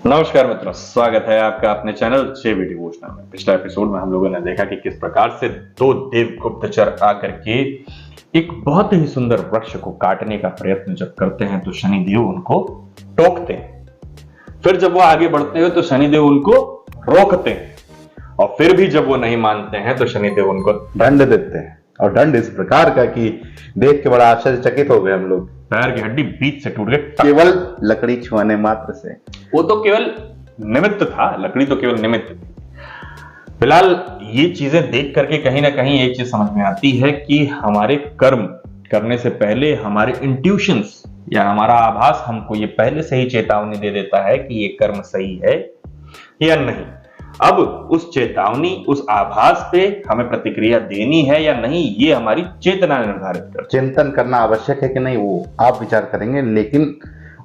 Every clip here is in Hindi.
नमस्कार मित्रों, स्वागत है आपका अपने चैनल जेबी डिवोशनल में। पिछले एपिसोड में हम लोगों ने देखा कि किस प्रकार से दो देव गुप्तचर आकर के एक बहुत ही सुंदर वृक्ष को काटने का प्रयत्न जब करते हैं तो शनिदेव उनको टोकते हैं। फिर जब वो आगे बढ़ते हैं तो शनिदेव उनको रोकते हैं, और फिर भी जब वो नहीं मानते हैं तो शनिदेव उनको दंड देते हैं। और दंड इस प्रकार का कि देख के बड़ा आश्चर्यचकित हो गए हम लोग। पैर की हड्डी बीच से टूट गई केवल लकड़ी छुआने मात्र से। वो तो केवल निमित्त था, लकड़ी तो केवल निमित्त थी। फिलहाल ये चीजें देख करके कहीं ना कहीं एक चीज समझ में आती है कि हमारे कर्म करने से पहले हमारे इंट्यूशंस या हमारा आभास हमको ये पहले से ही चेतावनी दे देता है कि ये कर्म सही है या नहीं। अब उस चेतावनी, उस आभास पे हमें प्रतिक्रिया देनी है या नहीं, ये हमारी चेतना निर्धारित करती है। चिंतन करना आवश्यक है कि नहीं वो आप विचार करेंगे, लेकिन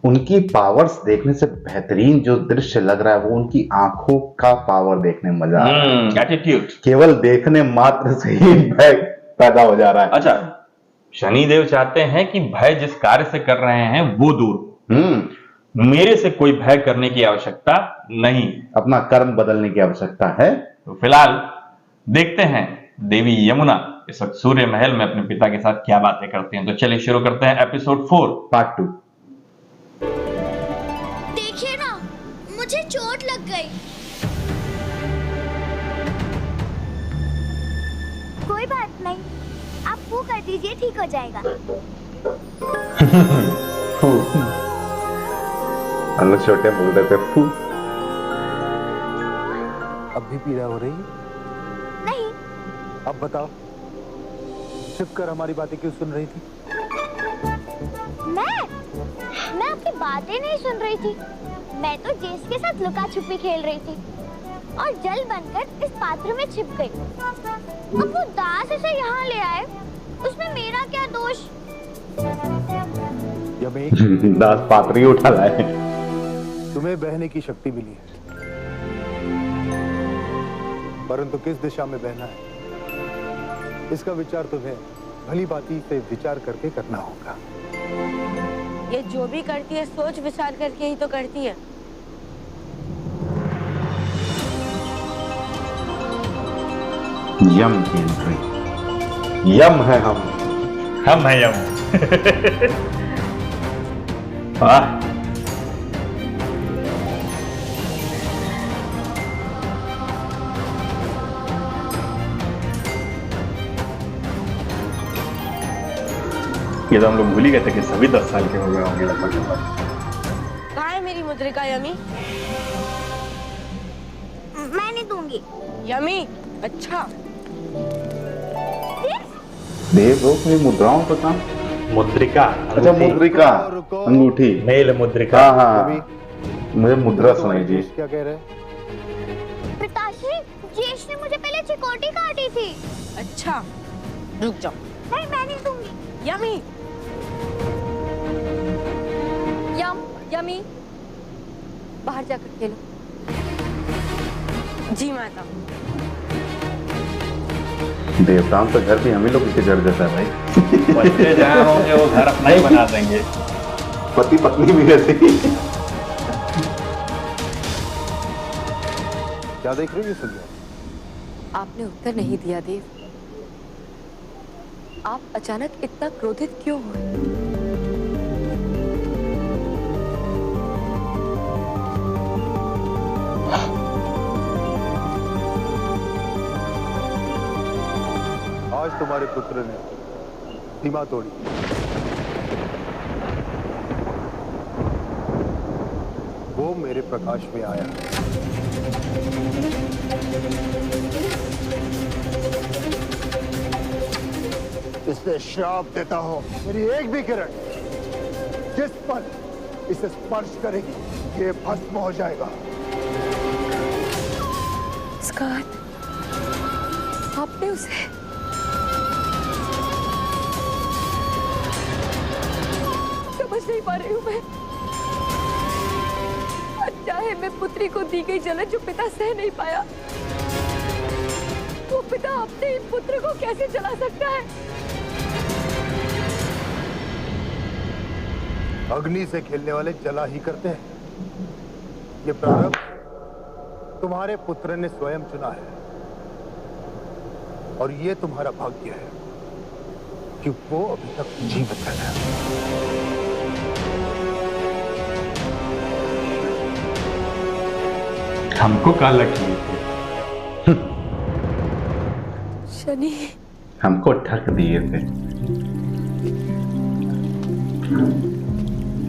उनकी पावर्स देखने से बेहतरीन जो दृश्य लग रहा है वो उनकी आंखों का पावर देखने में मजा आ रहा है। एटीट्यूड केवल देखने मात्र से ही भय पैदा हो जा रहा है। अच्छा, शनिदेव चाहते हैं कि भय जिस कार्य से कर रहे हैं वो दूर हो। मेरे से कोई भय करने की आवश्यकता नहीं, अपना कर्म बदलने की आवश्यकता है। तो फिलहाल देखते हैं देवी यमुना इस वक्त सूर्य महल में अपने पिता के साथ क्या बातें करती हैं। तो चलिए शुरू करते हैं एपिसोड 4 पार्ट 2। देखिए ना, मुझे चोट लग गई। कोई बात नहीं, आप फू कर दीजिए, ठीक हो जाएगा। हम लोग छोटे बोल रहे थे फू। अब भी पीड़ा हो रही है? नहीं। अब बताओ, छिप कर हमारी बातें क्यों सुन रही थी? मैं आपकी बातें नहीं सुन रही थी। मैं तो जेस के साथ लुका छुपी खेल रही थी और जल बनकर इस पात्र में छिप गई। अब वो दास इसे यहाँ ले आए, उसमें मेरा क्या दोष? यमी, दास पात्री उठा लाए। तुम्हें बहने की शक्ति मिली है, परंतु किस दिशा में बहना है इसका विचार तुम्हें भली भांति से विचार करके करना होगा। ये जो भी करती है सोच विचार करके ही तो करती है। यम की एंट्री। यम है हम है यम। वाह, ये तो हम लोग भूल ही गए थे कि सभी 10 साल के हो गए होंगे लगभग। कहाँ है मेरी मुद्रिका यमी? मैं नहीं दूंगी। यमी, अच्छा देव लोग में मुद्राओं का काम। मुद्रिका, अच्छा मुद्रिका, अंगूठी, मेल मुद्रिका। हाँ हाँ, मुझे मुद्रा सुनाई दी। क्या कह रहे हैं? पिताश्री, जेश ने मुझे पहले चिकोटी काटी थी। अच्छा, रुक जाओ। नहीं, मैं नहीं दूंगी। यमी, यमी, बाहर जाकर खेलो। जी माता। देवताओं का घर भी हम ही लोग के घर जैसा है भाई। बच्चे जहाँ होंगे वो घर अपना ही बना देंगे। पति पत्नी भी वैसे ही। क्या देख रही हो सुनिया? आपने उत्तर नहीं दिया देव। आप अचानक इतना क्रोधित क्यों हुए? आज तुम्हारे पुत्र ने सीमा तोड़ी। वो मेरे प्रकाश में आया। इसे श्राप देता हूं, मेरी एक भी किरण जिस पर इसे स्पर्श करेगी ये भस्म हो जाएगा। स्कार्थ, आपने उसे समझ नहीं पा रही हूँ मैं। चाहे मैं पुत्री को दी गई जलन जो पिता सह नहीं पाया, तो पिता अपने पुत्र को कैसे जला सकता है? अग्नि से खेलने वाले जला ही करते हैं। ये प्रारब्ध तुम्हारे पुत्र ने स्वयं चुना है और ये तुम्हारा भाग्य है कि वो अभी तक जीवित है। हमको काला किए थे। शनि, हमको ठग दिए थे।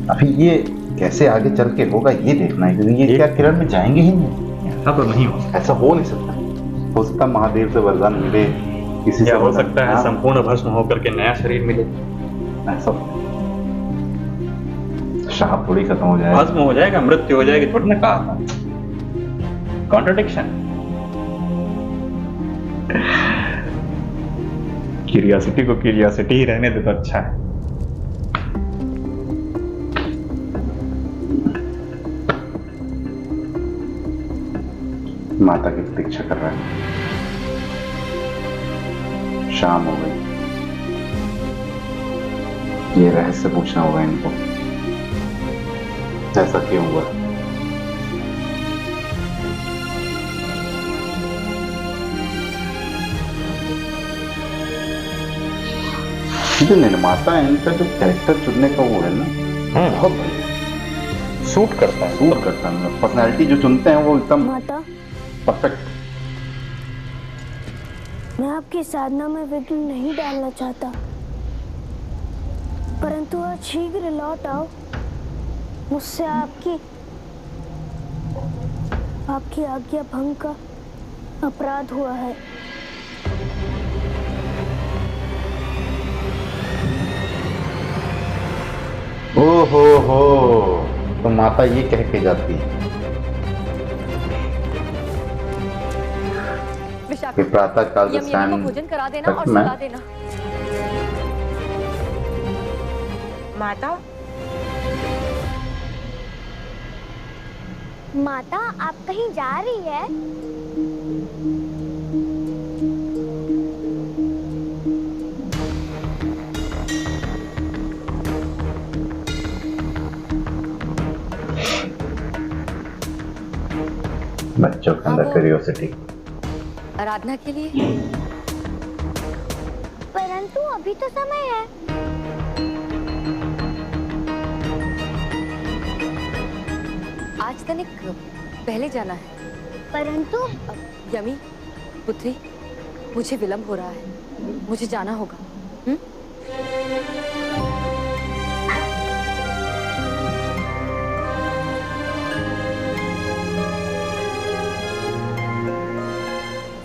अभी ये कैसे आगे चल के होगा ये देखना है, क्योंकि ये क्या किरण में जाएंगे ही नहीं। ऐसा तो नहीं हो सकता। ऐसा हो नहीं सकता। हो सकता महादेव से वरदान मिले, किसी से क्या हो वरदान- सकता है हाँ, संपूर्ण भस्म होकर के नया शरीर मिले, ऐसा शाप थोड़ी खत्म हो जाए। भस्म हो जाएगा, मृत्यु हो जाएगी, थोड़ी ना कहा था। कॉन्ट्रडिक्शन। क्यूरियोसिटी को क्यूरियोसिटी ही रहने दे तो अच्छा है। माता की प्रतीक्षा कर रहा है। शाम हो गई, ये रहस्य पूछना होगा इनको, ऐसा क्यों हुआ। जो निर्माता है इनका जो कैरेक्टर चुनने का वो है ना, बहुत बढ़िया सूट करता है। सूट करता है। पर्सनैलिटी जो चुनते हैं वो एकदम माता, परफेक्ट। मैं आपकी साधना में विघ्न नहीं डालना चाहता, परंतु आज शीघ्र लौट आओ। मुझसे आपकी आज्ञा भंग का अपराध हुआ है। ओहो हो, तो माता ये कह के जाती है कि प्रातः काल के यमी को टाइम भोजन करा देना तक और मैं- सुला देना। माता, माता, आप कहीं जा रही है? बच्चों के अंदर हाँ, वो- क्यूरियोसिटी। आराधना के लिए। परंतु अभी तो समय है। आज तनिक पहले जाना है। परंतु यमी, पुत्री, मुझे विलंब हो रहा है, मुझे जाना होगा।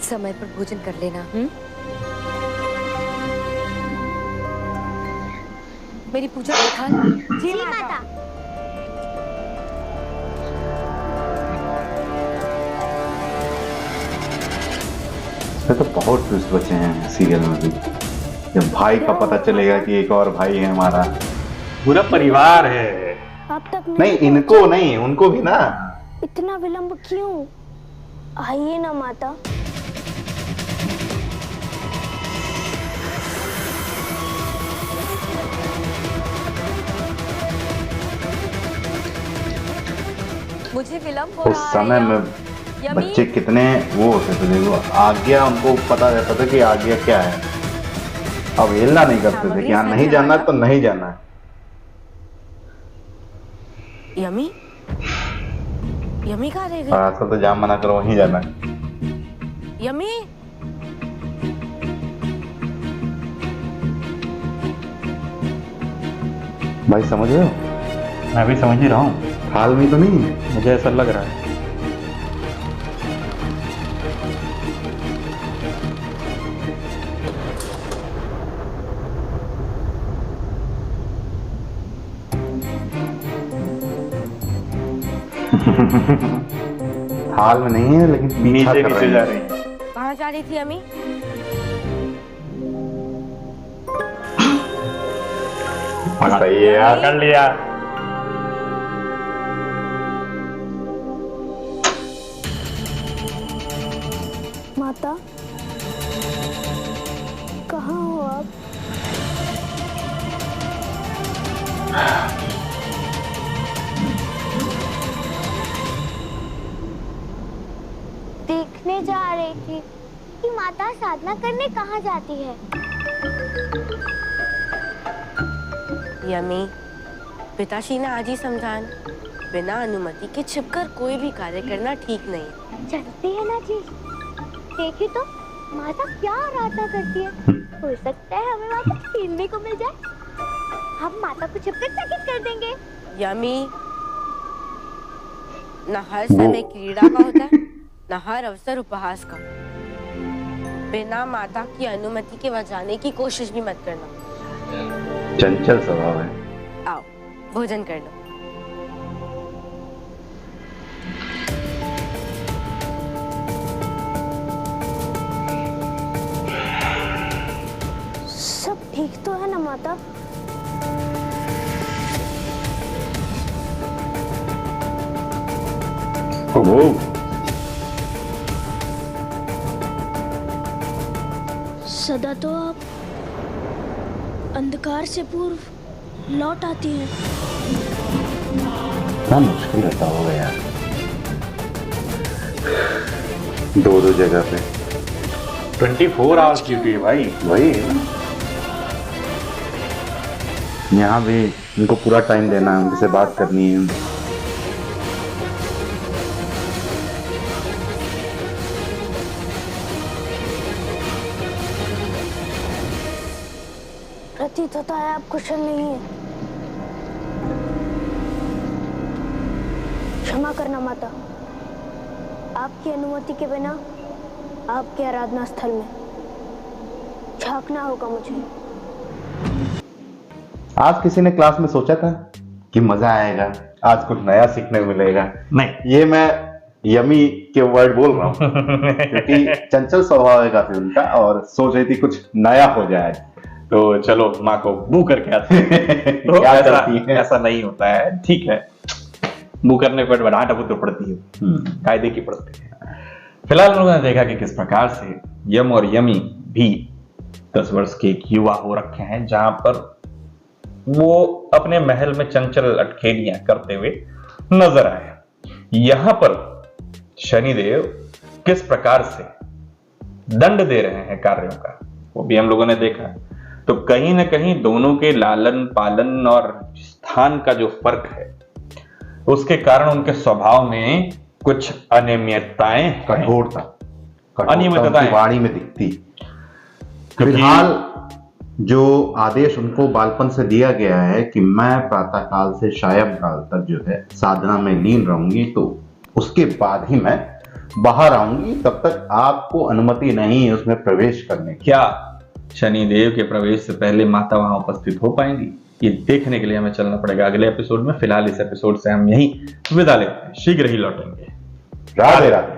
समय पर भोजन कर लेना। मेरी पूजा का थाल। जी माता। इसमें तो बहुत ट्विस्ट बचे हैं सीरियल में भी। जब भाई का पता चलेगा कि एक और भाई है हमारा। पूरा परिवार है। अब तक नहीं, इनको नहीं, उनको भी ना। इतना विलंब क्यों? आइए ना माता। मुझे विलंब हो उस रहा समय है। में यमी, बच्चे कितने वो होते थे, देखो आज्ञा उनको पता रहता था कि आज्ञा क्या है। अब हिलना नहीं करते थे कि हाँ नहीं जाना है तो नहीं जाना है। यमी, यमी कहाँ रह और गई? आजकल तो जहाँ मना करो वहीं जाना है। यमी, भाई समझ रहे हो, मैं भी समझ ही रहा हूँ, हाल में तो नहीं है। मुझे ऐसा लग रहा है। हाल में नहीं है लेकिन पीछा नीचे कर नीचे रहे जा हैं। रही है। कहाँ जा रही थी यमी? सही है यार। कर लिया। माता, कहाँ हो आप? पूछने जा रही थी कि माता साधना करने कहाँ जाती है। यमी, पिताश्री ने आज ही समझान, बिना अनुमति के छिपकर कोई भी कार्य करना ठीक नहीं है। चलती है ना जी, देखी तो माता क्या आराधना करती है। हो सकता है हमें माता छीनने को मिल जाए। हम माता को छिपकर चकित कर देंगे। यमी, न हर समय क्रीड़ा का होता है, न हर अवसर उपहास का। बिना माता की अनुमति के वहां जाने की कोशिश भी मत करना। चंचल स्वभाव है। आओ, भोजन कर लो। सब ठीक तो है ना माता? सदा तो आप अंधकार से पूर्व लौट आती हैं। क्या मुश्किल रहता होगा यार, दो जगह पे 24 आवर्स ड्यूटी है भाई। वही है ना, यहाँ भी उनको पूरा टाइम देना है, उनसे बात करनी है। प्रतीत होता है आप कुशल नहीं है। क्षमा करना माता, आपकी अनुमति के बिना आपके आराधना स्थल में झांकना होगा मुझे। आज किसी ने क्लास में सोचा था कि मजा आएगा, आज कुछ नया सीखने को मिलेगा? नहीं, ये मैं यमी के वर्ड बोल रहा हूँ क्योंकि चंचल स्वभाव है काफी उनका, और सोच रही थी कुछ नया हो जाए। तो चलो माँ को बू करके आते हैं। तो क्या करती है? ऐसा नहीं होता है, ठीक है। बू करने पर बढ़ाट अब तो पड़ती है, कायदे की पड़ती है। फिलहाल हम लोगों ने देखा कि किस प्रकार से यम और यमी भी 10 वर्ष के एक युवा हो रखे हैं, जहां पर वो अपने महल में चंचल अटखेलियां करते हुए नजर आए। यहां पर शनिदेव किस प्रकार से दंड दे रहे हैं कार्यों का, वो भी हम लोगों ने देखा। तो कहीं ना कहीं दोनों के लालन पालन और स्थान का जो फर्क है, उसके कारण उनके स्वभाव में कुछ अनियमितताएं, कठोरता अनियमितताएं उनकी वाणी में दिखती। फिलहाल जो आदेश उनको बालपन से दिया गया है कि मैं प्रातः काल से सायं काल तक जो है साधना में लीन रहूंगी, तो उसके बाद ही मैं बाहर आऊंगी, तब तक आपको अनुमति नहीं है उसमें प्रवेश करने की। क्या शनिदेव के प्रवेश से पहले माता वहां उपस्थित हो पाएंगी? ये देखने के लिए हमें चलना पड़ेगा अगले एपिसोड में। फिलहाल इस एपिसोड से हम यहीं विदा लेते हैं, शीघ्र ही लौटेंगे। राधे राधे।